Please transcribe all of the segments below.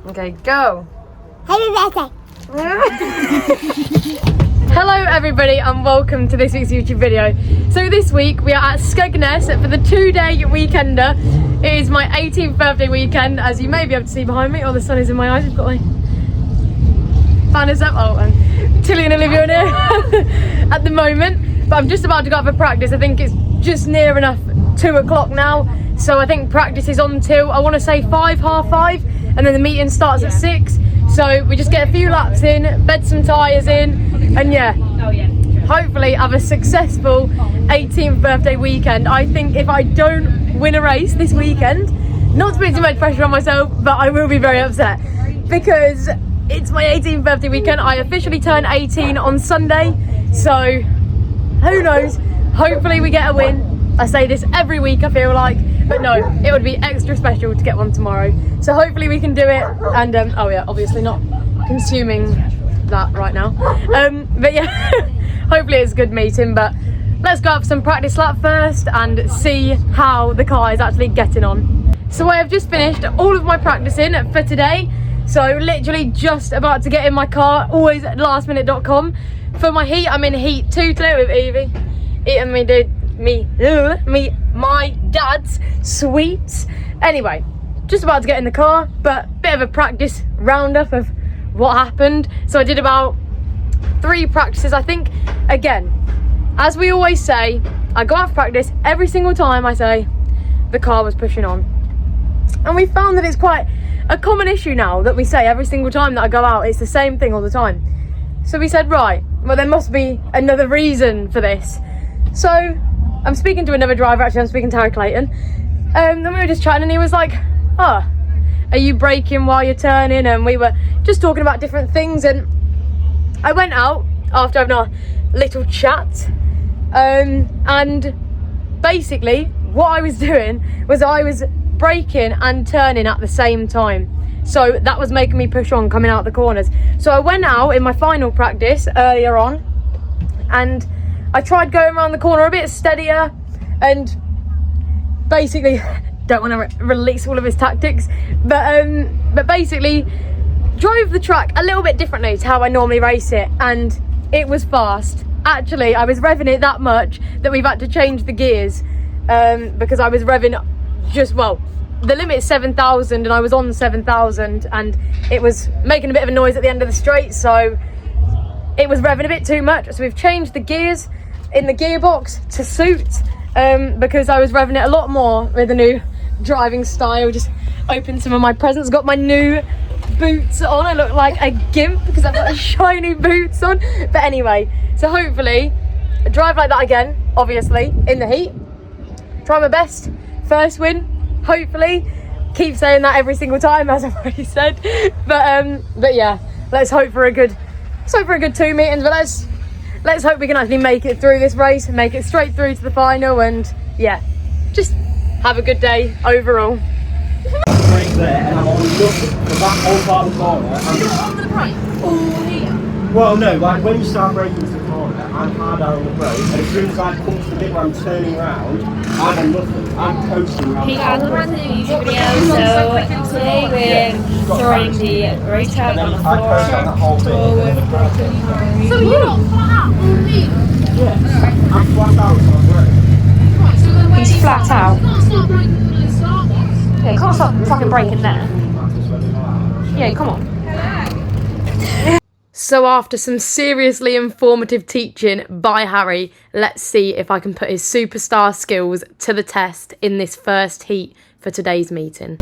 Okay, go. Happy birthday. Hello everybody and welcome to this week's YouTube video. So this week we are at Skegness for the 2-day weekender. It is my 18th birthday weekend, as you may be able to see behind me. Oh, the sun is in my eyes. I've got my banners up. Oh, and Tilly and Olivia in here at the moment. But I'm just about to go out for practice. I think it's just near enough 2 o'clock now. So I think practice is on till, I want to say 5, half 5. And then the meeting starts at 6. So we just get a few laps in, bed some tyres in, and yeah, hopefully have a successful 18th birthday weekend. I think if I don't win a race this weekend, not to put too much pressure on myself, but I will be very upset because it's my 18th birthday weekend. I officially turn 18 on Sunday, so who knows, hopefully we get a win. I say this every week, I feel like, but no, it would be extra special to get one tomorrow. So hopefully we can do it, and oh yeah, obviously not consuming that right now. But yeah, hopefully it's a good meeting, but let's go have some practice lap first and see how the car is actually getting on. So I have just finished all of my practicing for today. So literally just about to get in my car, always at lastminute.com. For my heat, I'm in heat 2 today with Evie. My dad's sweets. Anyway, just about to get in the car, but bit of a practice roundup of what happened. So I did about 3 practices, I think. Again, as we always say, I go out for practice every single time. I say the car was pushing on, and we found that it's quite a common issue now that we say every single time that I go out. It's the same thing all the time. So we said, right, well, there must be another reason for this. So I'm speaking to another driver, actually I'm speaking to Harry Clayton, and we were just chatting and he was like, oh, are you braking while you're turning? And we were just talking about different things, and I went out after having a little chat, and basically what I was doing was I was braking and turning at the same time. So that was making me push on coming out the corners. So I went out in my final practice earlier on and I tried going around the corner a bit steadier, and basically don't want to release all of his tactics, but basically drove the track a little bit differently to how I normally race it, and it was fast. Actually, I was revving it that much that we've had to change the gears, because I was revving just, well, the limit is 7,000 and I was on 7,000 and it was making a bit of a noise at the end of the straight, so it was revving a bit too much. So we've changed the gears in the gearbox to suit, because I was revving it a lot more with the new driving style. Just opened some of my presents, got my new boots on. I look like a gimp because I've got the shiny boots on. But anyway, so hopefully I drive like that again, obviously in the heat. Try my best, first win, hopefully. Keep saying that every single time, as I've already said. But yeah, let's hope for a good 2 meetings. But let's hope we can actually make it through this race and make it straight through to the final, and yeah, just have a good day overall. Brake there, and I'm always looking for that whole part of the corner. On the brake? Oh, here? Well, no, like when you start braking to the corner, I'm hard out on the brake, and as soon as I come to the bit where I'm turning around, I'm on nothing. I'm coasting around. Hey guys, welcome to the YouTube video. So today we're throwing the brake tag on the I coast on that whole floor bit. with broken tires. So you're not flat out all here? Yeah, I'm flat out on the brake. He's flat out. You can't start braking when it starts. Yeah, you can't stop fucking braking there. Yeah, come on. So after some seriously informative teaching by Harry, let's see if I can put his superstar skills to the test in this first heat for today's meeting.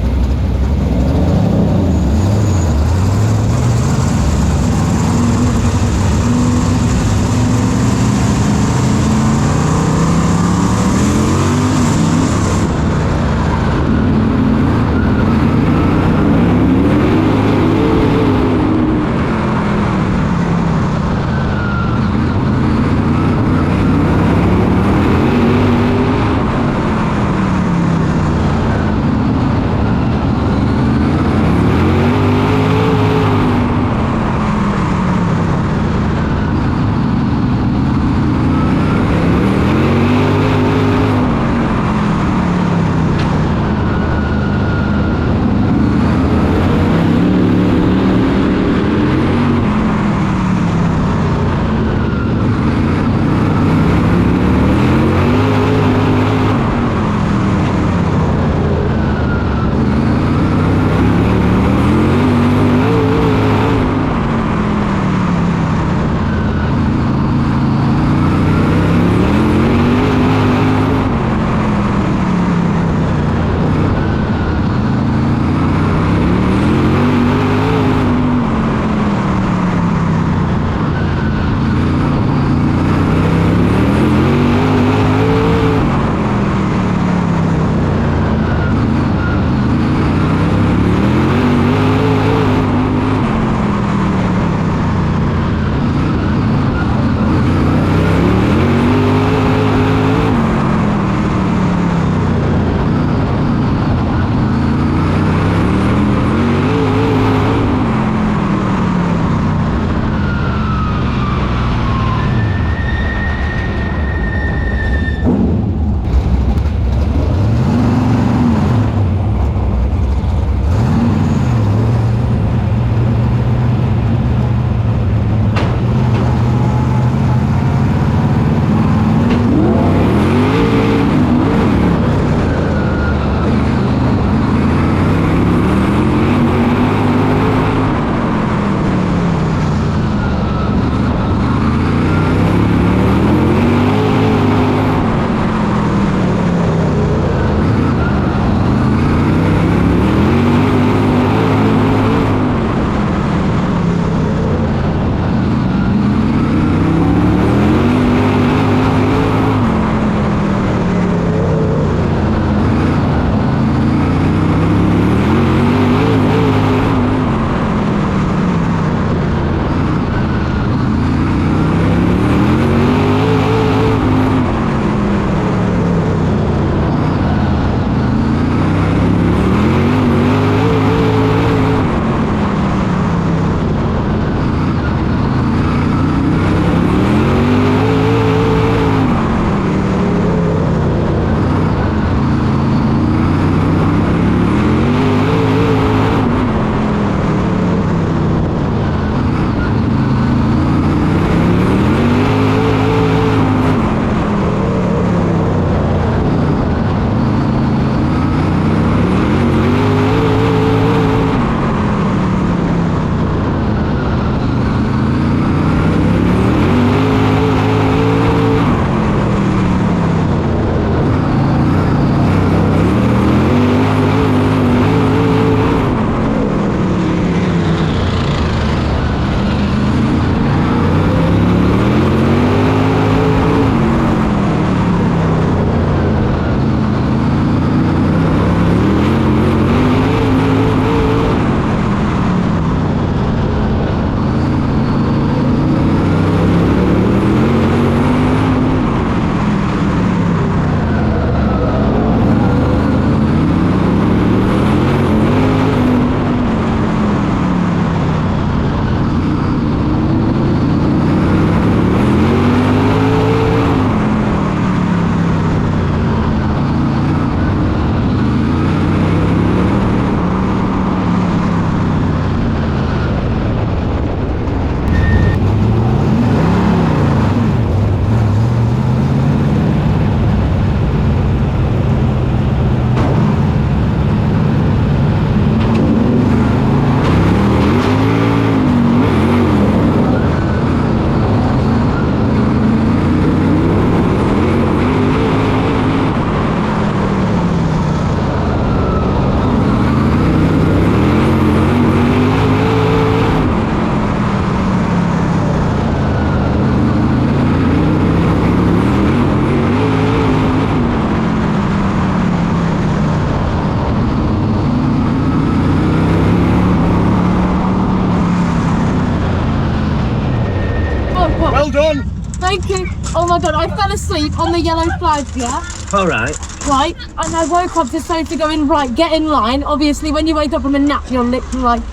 done. Thank you. Oh my god, I fell asleep on the yellow flag, yeah? All right. Right, and I woke up to Sophie going, right, get in line. Obviously, when you wake up from a nap, you're literally like,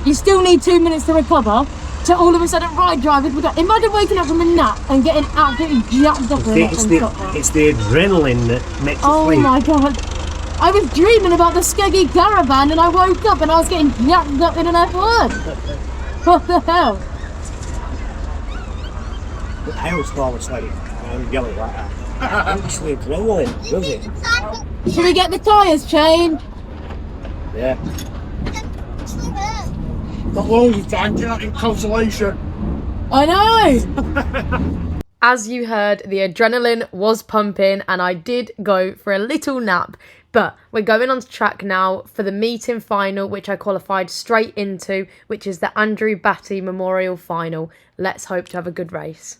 you still need 2 minutes to recover. So all of a sudden, right, drivers, imagine waking up from a nap and getting absolutely jacked up in It's the adrenaline that makes you Oh sleep. my god. I was dreaming about the Skeggy caravan and I woke up and I was getting jacked up in an F1. What the hell? I always fall asleep and yelling like that. It's the adrenaline, does it? Should we get the tyres changed? Yeah. Got loads of time, get that in consolation. I know! As you heard, the adrenaline was pumping and I did go for a little nap. But we're going on to track now for the meeting final, which I qualified straight into, which is the Andrew Battye Memorial Final. Let's hope to have a good race.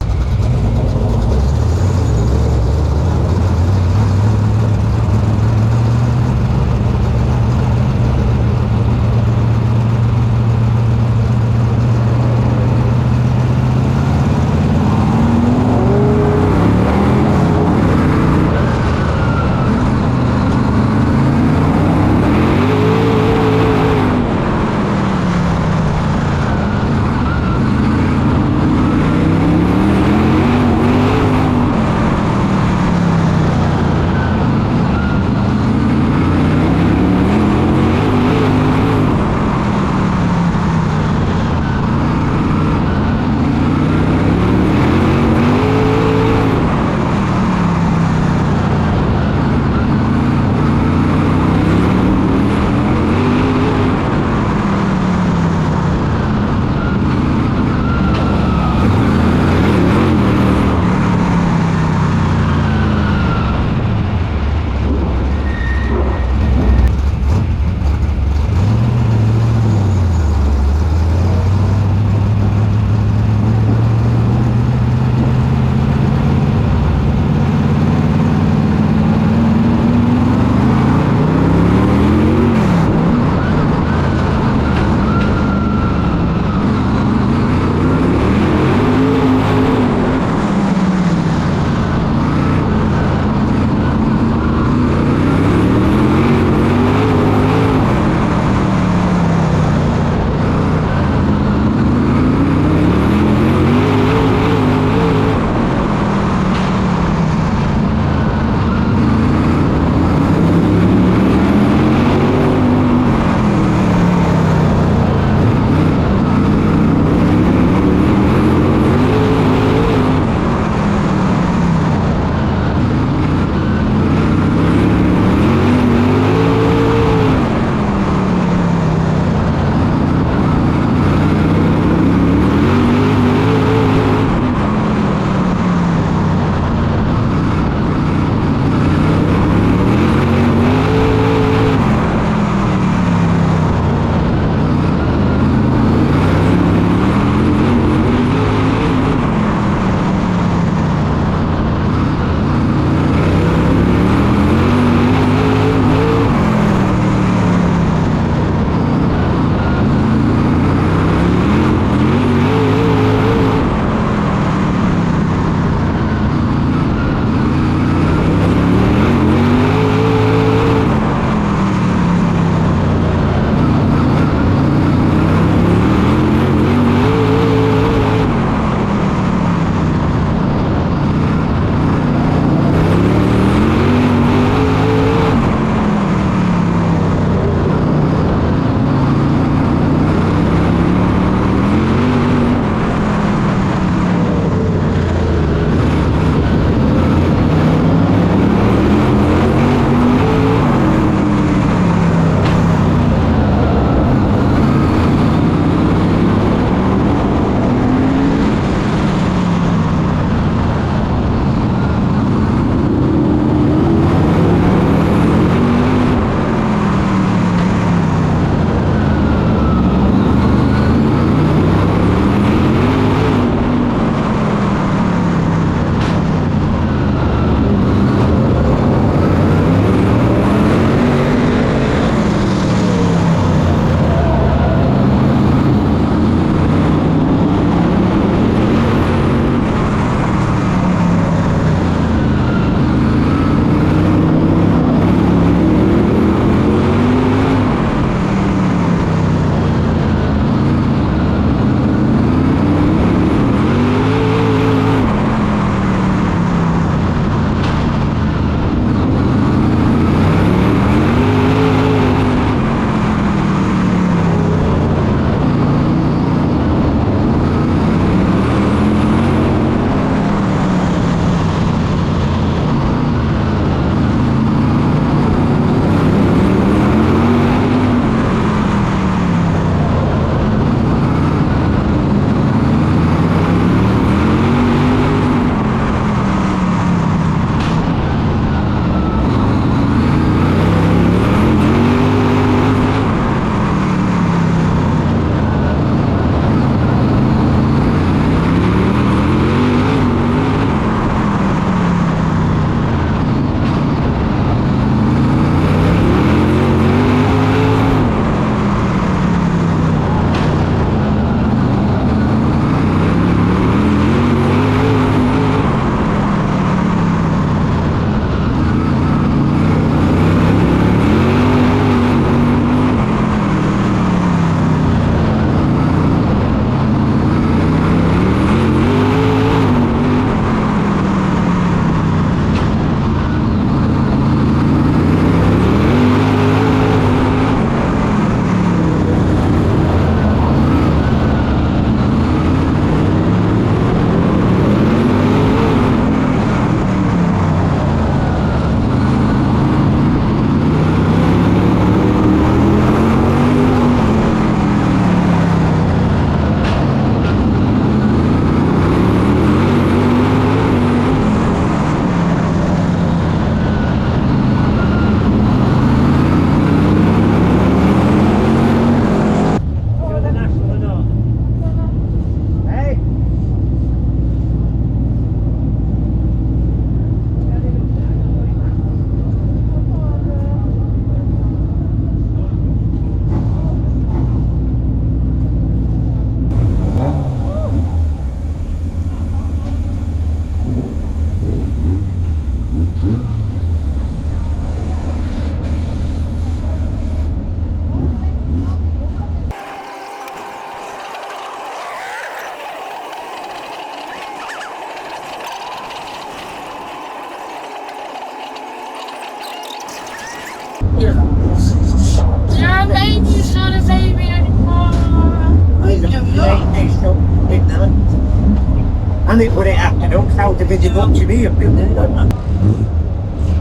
How did you want to be a bit more?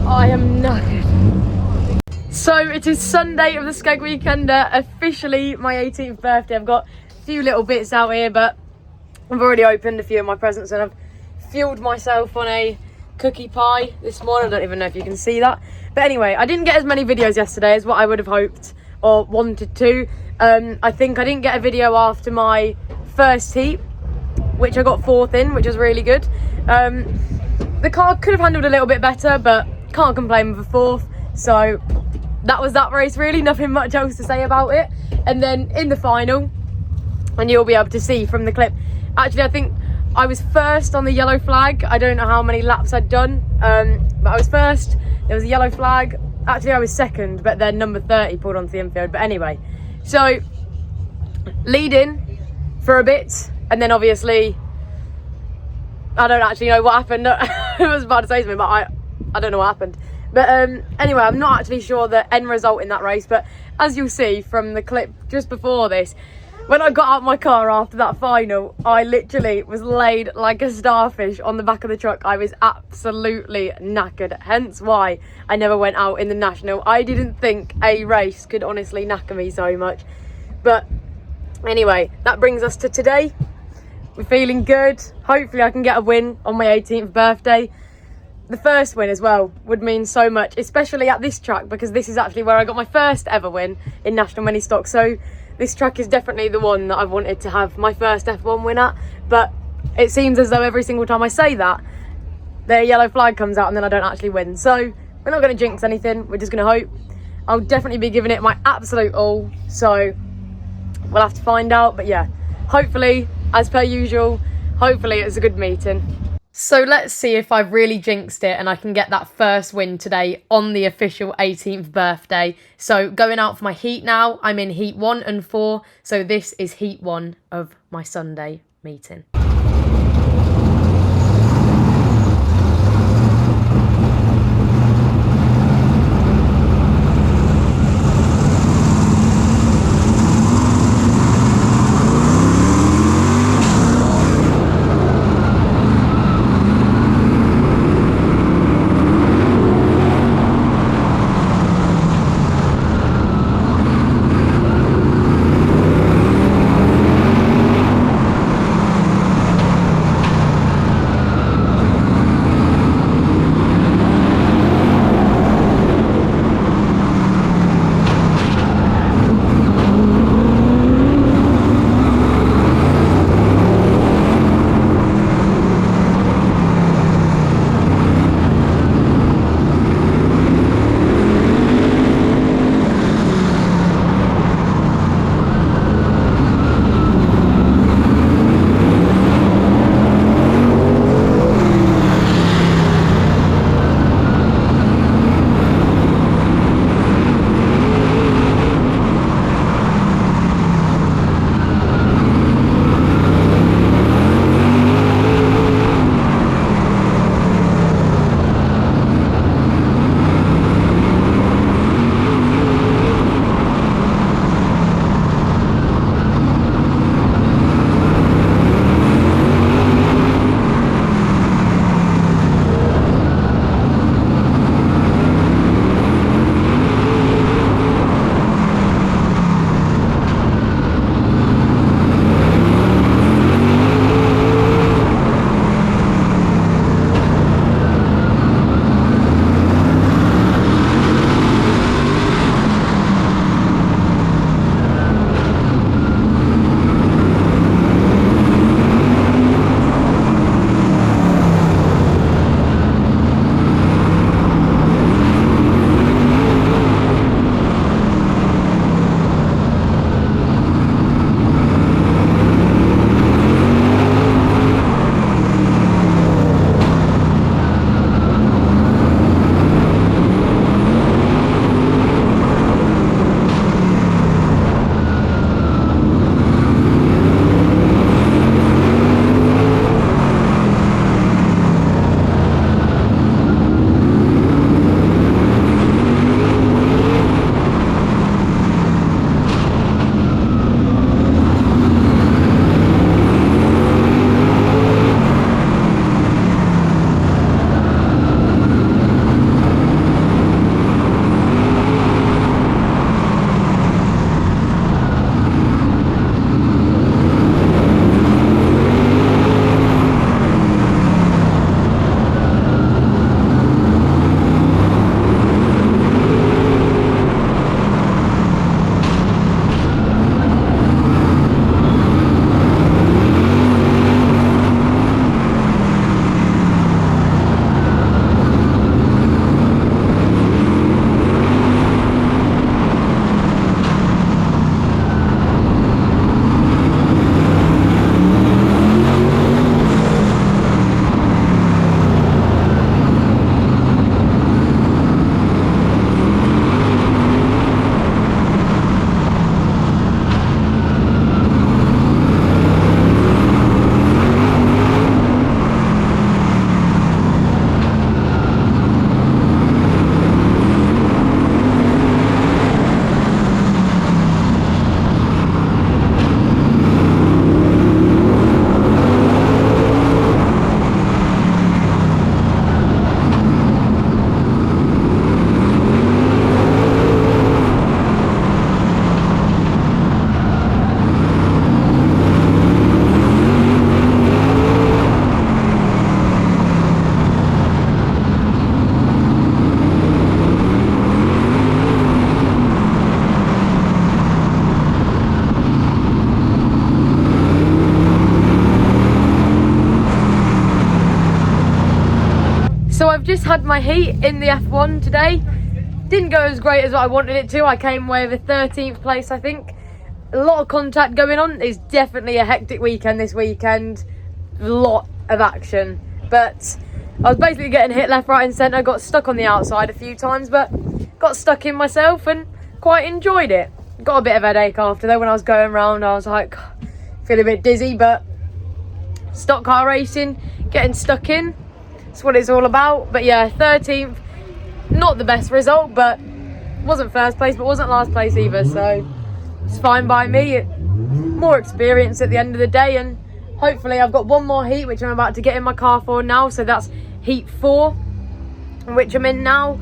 I am knackered. So it is Sunday of the Skegness Weekender, officially my 18th birthday. I've got a few little bits out here, but I've already opened a few of my presents and I've fueled myself on a cookie pie this morning. I don't even know if you can see that. But anyway, I didn't get as many videos yesterday as what I would have hoped or wanted to. I think I didn't get a video after my first heat, which I got 4th in, which was really good. The car could have handled a little bit better, but can't complain with a 4th. So that was that race, really. Nothing much else to say about it. And then in the final, and you'll be able to see from the clip, actually I think I was first on the yellow flag. I don't know how many laps I'd done, but I was first. There was a yellow flag. Actually I was second, but then number 30 pulled onto the infield. But anyway, so leading for a bit, and then obviously I don't actually know what happened. I was about to say something, but I don't know what happened. But anyway, I'm not actually sure the end result in that race, but as you'll see from the clip just before this, when I got out my car after that final, I literally was laid like a starfish on the back of the truck. I was absolutely knackered, hence why I never went out in the national. I didn't think a race could honestly knacker me so much. But anyway, that brings us to today. We're feeling good. Hopefully I can get a win on my 18th birthday. The first win as well would mean so much, especially at this track, because this is actually where I got my first ever win in National Mini Stock. So this track is definitely the one that I've wanted to have my first F1 win at. But it seems as though every single time I say that, the yellow flag comes out and then I don't actually win. So we're not going to jinx anything. We're just going to hope. I'll definitely be giving it my absolute all. So we'll have to find out. But yeah, hopefully, as per usual, hopefully it's a good meeting. So let's see if I've really jinxed it and I can get that first win today on the official 18th birthday. So going out for my heat now, I'm in heat 1 and 4. So this is heat 1 of my Sunday meeting. I've just had my heat in the F1 today. Didn't go as great as what I wanted it to. I came away with 13th place, I think. A lot of contact going on. It's definitely a hectic weekend this weekend. A lot of action. But I was basically getting hit left, right and centre. Got stuck on the outside a few times, but got stuck in myself and quite enjoyed it. Got a bit of a headache after though. When I was going round, I was like, feeling a bit dizzy, but stock car racing, getting stuck in, that's what it's all about. But yeah, 13th, not the best result, but wasn't first place, but wasn't last place either, so it's fine by me. More experience at the end of the day, and hopefully I've got one more heat which I'm about to get in my car for now, so that's heat 4 which I'm in now.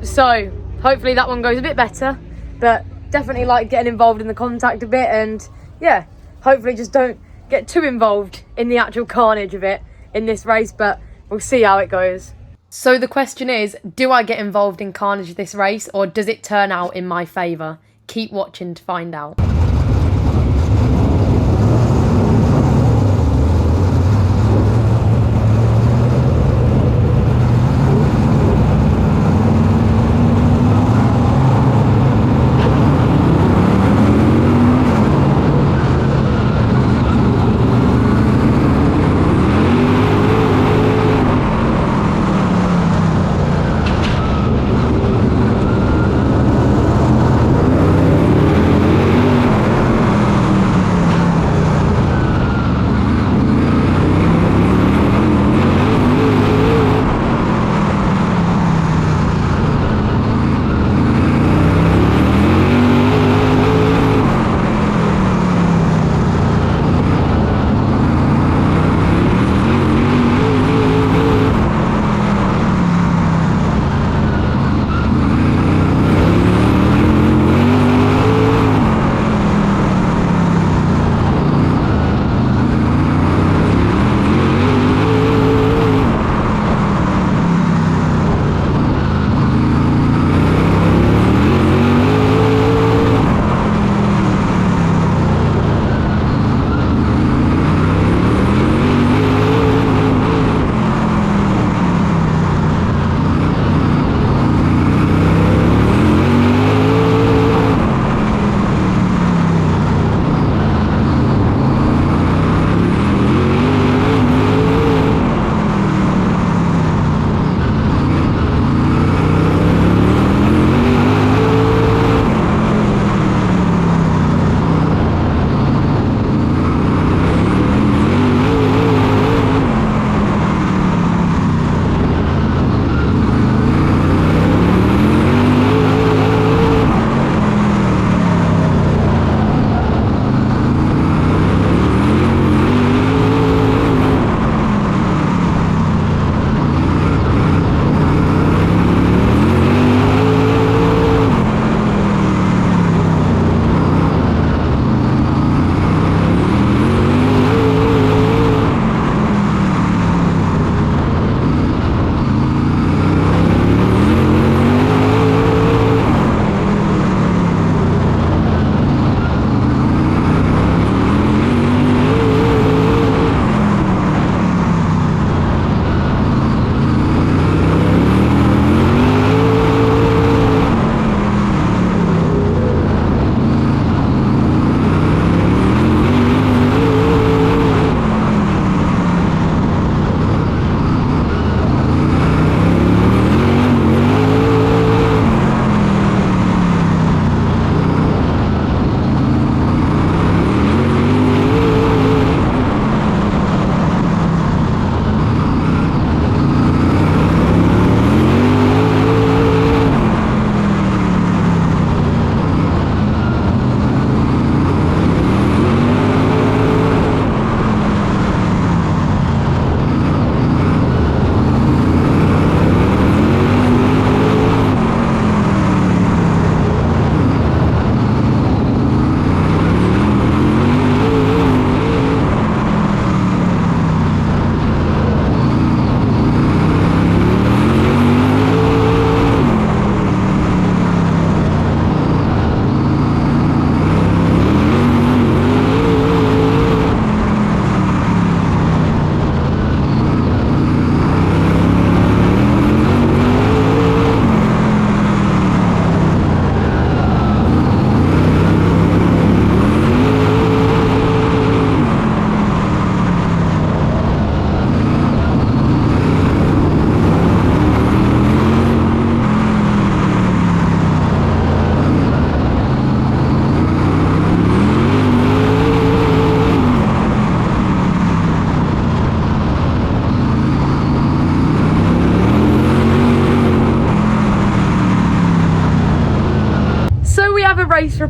So hopefully that one goes a bit better, but definitely like getting involved in the contact a bit, and yeah, hopefully just don't get too involved in the actual carnage of it in this race, but we'll see how it goes. So the question is, do I get involved in carnage this race, or does it turn out in my favour? Keep watching to find out.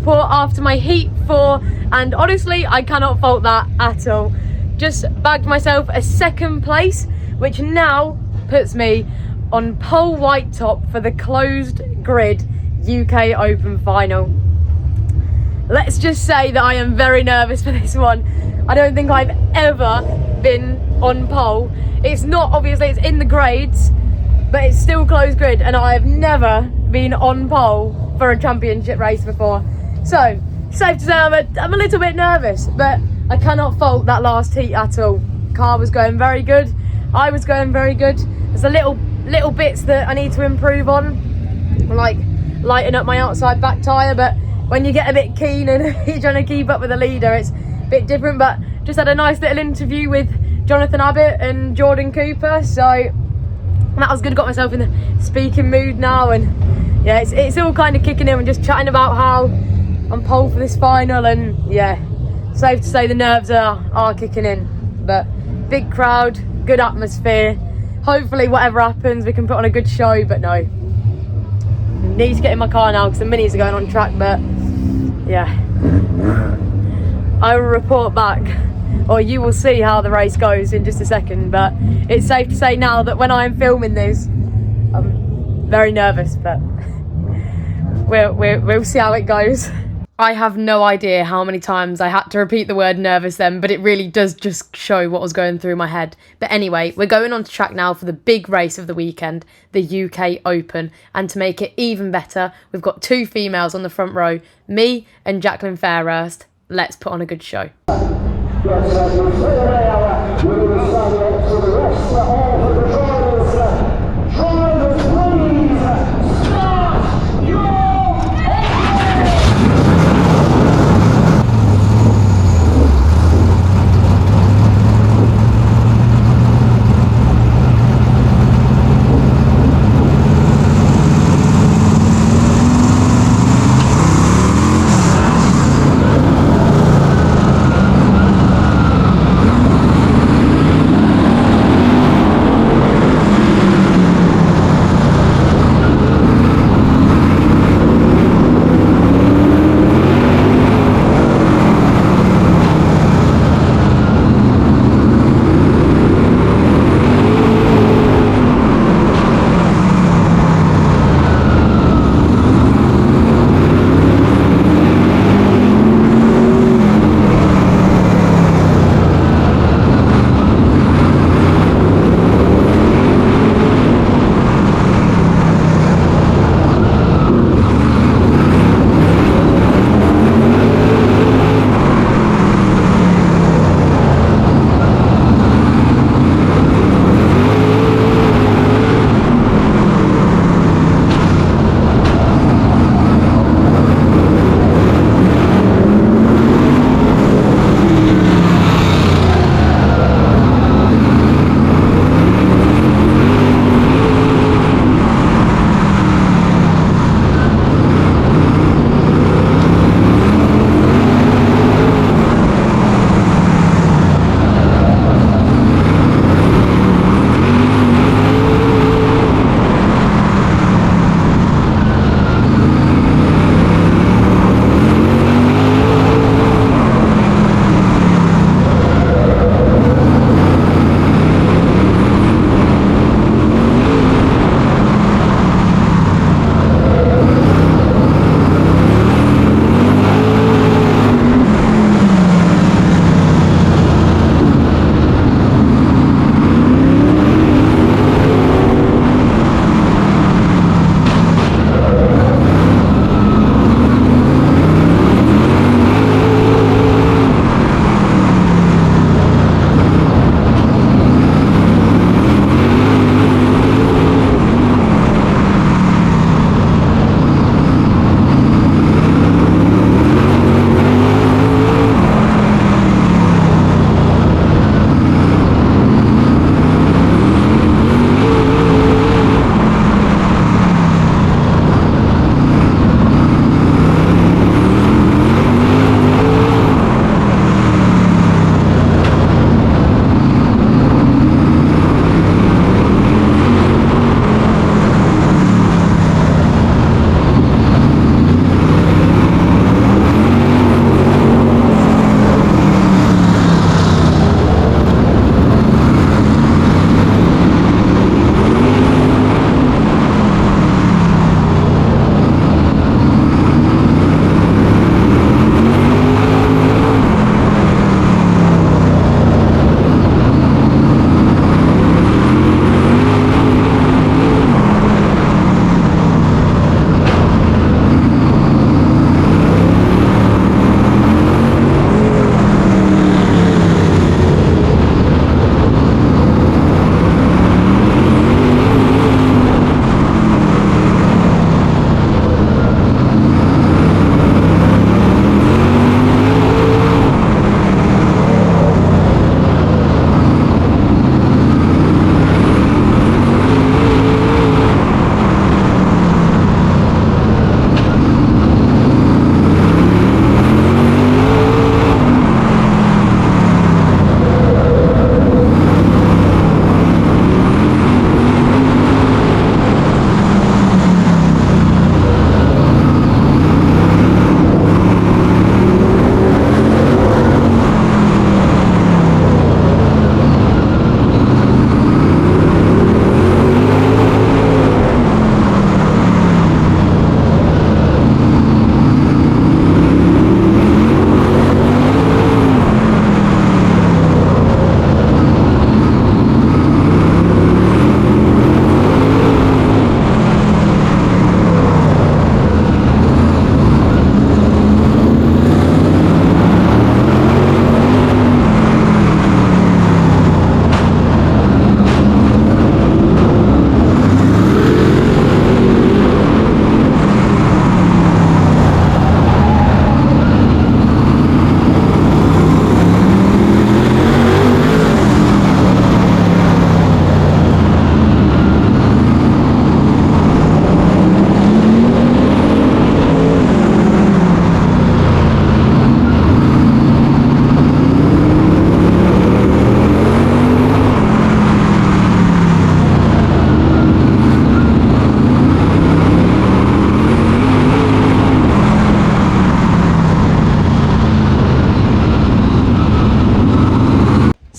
report after my heat 4, and honestly I cannot fault that at all. Just bagged myself a 2nd place, which now puts me on pole white top for the closed grid UK Open final. Let's just say that I am very nervous for this one. I don't think I've ever been on pole. It's not, obviously it's in the grades, but it's still closed grid, and I have never been on pole for a championship race before. So, safe to say I'm a little bit nervous, but I cannot fault that last heat at all. Car was going very good, I was going very good. There's a little bits that I need to improve on, like lighten up my outside back tyre, but when you get a bit keen and you're trying to keep up with the leader, it's a bit different. But just had a nice little interview with Jonathan Abbott and Jordan Cooper, so that was good. Got myself in the speaking mood now, and yeah, it's all kind of kicking in and just chatting about how I'm pole for this final, and yeah, safe to say the nerves are kicking in. But big crowd, good atmosphere. Hopefully whatever happens we can put on a good show, but no. Need to get in my car now because the minis are going on track, but yeah. I will report back, or you will see how the race goes in just a second, but it's safe to say now that when I'm filming this, I'm very nervous, but we'll see how it goes. I have no idea how many times I had to repeat the word nervous then, but it really does just show what was going through my head. But anyway, we're going on to track now for the big race of the weekend, the UK Open. And to make it even better, we've got 2 females on the front row, me and Jacqueline Fairhurst. Let's put on a good show.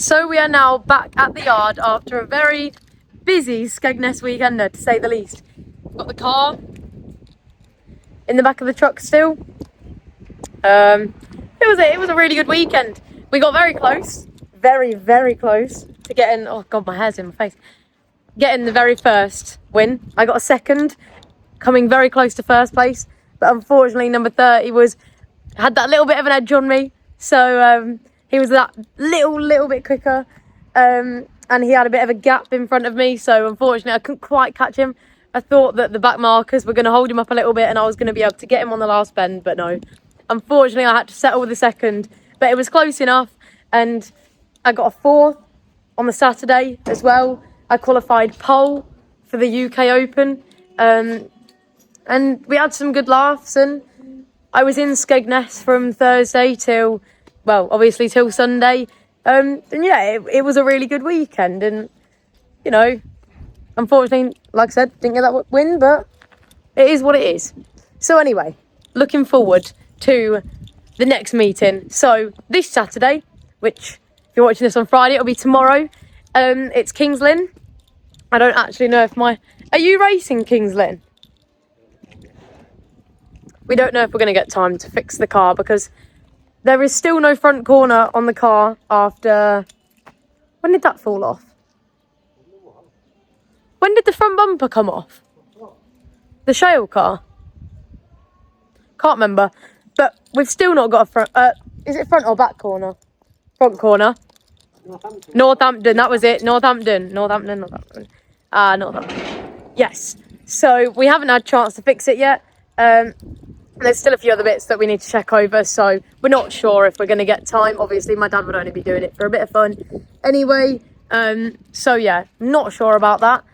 So we are now back at the yard after a very busy Skegness Weekender, to say the least. Got the car in the back of the truck still. It was a really good weekend. We got very close, very close to getting, oh god, my hair's in my face, getting the very first win. I got a second, coming very close to first place, but unfortunately number 30 had that little bit of an edge on me, so he was that little bit quicker, and he had a bit of a gap in front of me, so unfortunately I couldn't quite catch him. I thought that the back markers were going to hold him up a little bit and I was going to be able to get him on the last bend, but no. Unfortunately, I had to settle with the second, but it was close enough, and I got a 4th on the Saturday as well. I qualified pole for the UK Open, and we had some good laughs, and I was in Skegness from Thursday till Sunday, and yeah, it was a really good weekend, and you know, unfortunately, like I said, didn't get that win, but it is what it is. So anyway, looking forward to the next meeting. So this Saturday, which if you're watching this on Friday, it'll be tomorrow. It's Kings Lynn. I don't actually know if are you racing Kings Lynn? We don't know if we're going to get time to fix the car because there is still no front corner on the car after, when did that fall off? When did the front bumper come off? The shale car? Can't remember. But we've still not got a front... is it front or back corner? Front corner. Northampton, that was it. Northampton. Northampton. Yes. So we haven't had a chance to fix it yet. There's still a few other bits that we need to check over. So we're not sure if we're going to get time. Obviously, my dad would only be doing it for a bit of fun. Anyway, so yeah, not sure about that.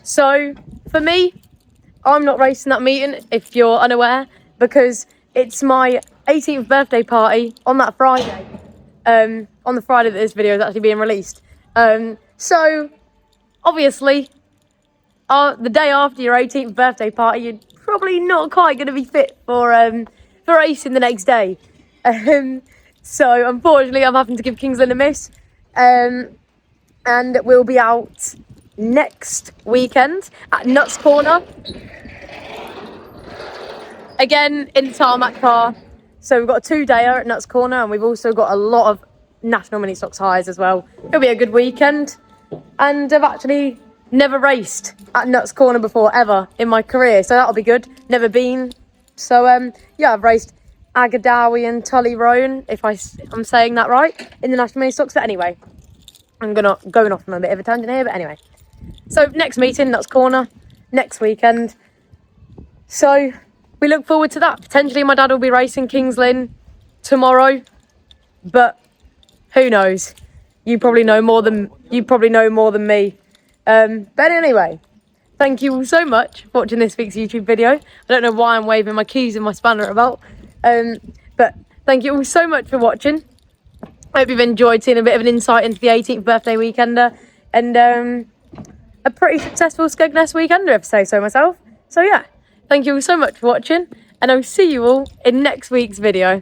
So for me, I'm not racing that meeting, if you're unaware, because it's my 18th birthday party on that Friday, on the Friday that this video is actually being released. So, obviously, the day after your 18th birthday party, you're probably not quite going to be fit for racing the next day. So, unfortunately, I'm having to give Kings Lynn a miss, and we'll be out next weekend at Nuts Corner. Again, in the tarmac car. So we've got a 2-dayer at Nuts Corner, and we've also got a lot of national mini stocks highs as well. It'll be a good weekend. And I've actually never raced at Nuts Corner before, ever, in my career. So that'll be good. Never been. So, yeah, I've raced Agadawi and Tully Roan, if I'm saying that right, in the national mini stocks. But anyway, I'm going off on a bit of a tangent here, but anyway. So next meeting, Nuts Corner, next weekend. So we look forward to that. Potentially my dad will be racing Kings Lynn tomorrow, but who knows? You probably know more than me. But anyway, thank you all so much for watching this week's YouTube video. I don't know why I'm waving my keys and my spanner about, but thank you all so much for watching. I hope you've enjoyed seeing a bit of an insight into the 18th birthday weekender and a pretty successful Skegness Weekender, if I say so myself. So yeah, thank you all so much for watching, and I'll see you all in next week's video.